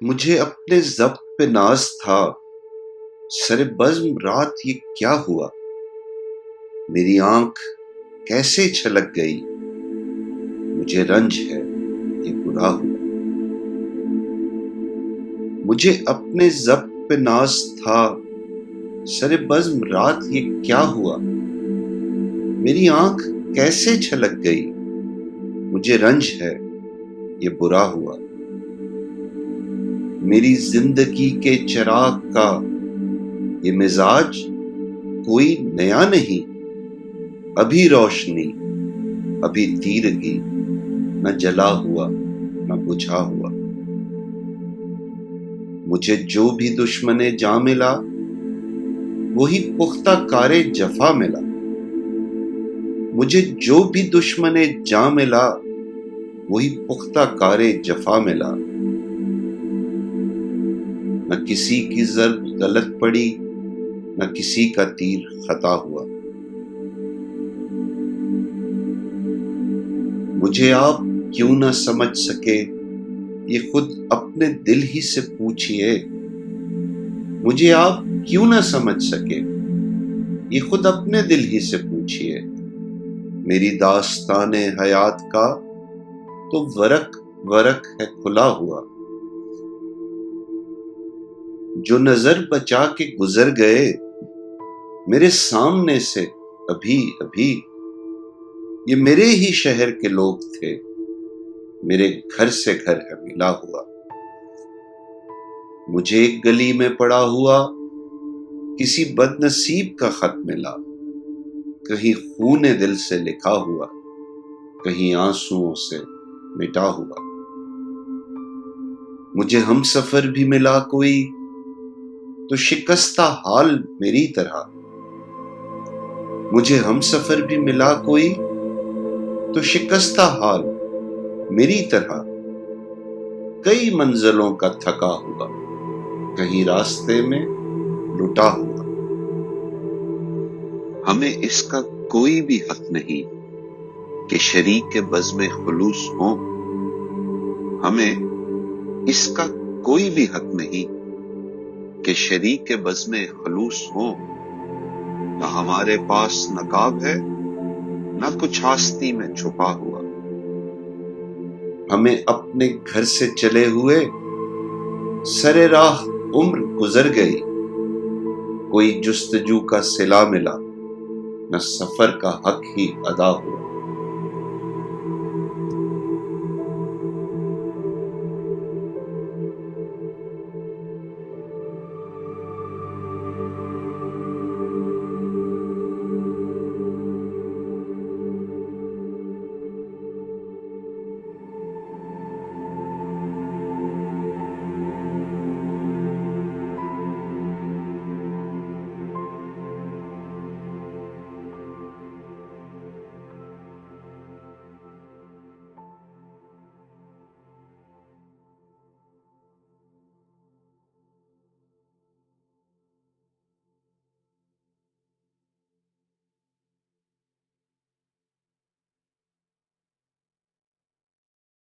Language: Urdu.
مجھے اپنے ضبط پہ ناز تھا، سر بزم رات یہ کیا ہوا؟ میری آنکھ کیسے چھلک گئی؟ مجھے رنج ہے یہ برا ہوا۔ مجھے اپنے ضبط پہ ناز تھا، سر بزم رات یہ کیا ہوا؟ میری آنکھ کیسے چھلک گئی؟ مجھے رنج ہے یہ برا ہوا۔ میری زندگی کے چراغ کا یہ مزاج کوئی نیا نہیں، ابھی روشنی ابھی تیرگی، نہ جلا ہوا نہ بجھا ہوا۔ مجھے جو بھی دشمن جاں ملا، وہی پختہ کار جفا ملا۔ مجھے جو بھی دشمن جاں ملا، وہی پختہ کار جفا ملا۔ نہ کسی کی ضرب غلط پڑی، نہ کسی کا تیر خطا ہوا۔ مجھے آپ کیوں نہ سمجھ سکے، یہ خود اپنے دل ہی سے پوچھئے۔ مجھے آپ کیوں نہ سمجھ سکے، یہ خود اپنے دل ہی سے پوچھئے۔ میری داستان حیات کا تو ورق ورق ہے کھلا ہوا۔ جو نظر بچا کے گزر گئے میرے سامنے سے ابھی ابھی، یہ میرے ہی شہر کے لوگ تھے، میرے گھر سے گھر ہے ملا ہوا۔ مجھے ایک گلی میں پڑا ہوا کسی بد نصیب کا خط ملا، کہیں خون دل سے لکھا ہوا، کہیں آنسوؤں سے مٹا ہوا۔ مجھے ہم سفر بھی ملا کوئی تو شکستہ حال میری طرح۔ مجھے ہم سفر بھی ملا کوئی تو شکستہ حال میری طرح، کئی منزلوں کا تھکا ہوا، کہیں راستے میں لٹا ہوا۔ ہمیں اس کا کوئی بھی حق نہیں کہ شریک بزم خلوص ہوں، ہمیں اس کا کوئی بھی حق نہیں کہ شریک بزم خلوص ہوں۔ نہ ہمارے پاس نقاب ہے، نہ کچھ آستی میں چھپا ہوا۔ ہمیں اپنے گھر سے چلے ہوئے سر راہ عمر گزر گئی، کوئی جستجو کا صلہ ملا، نہ سفر کا حق ہی ادا ہوا۔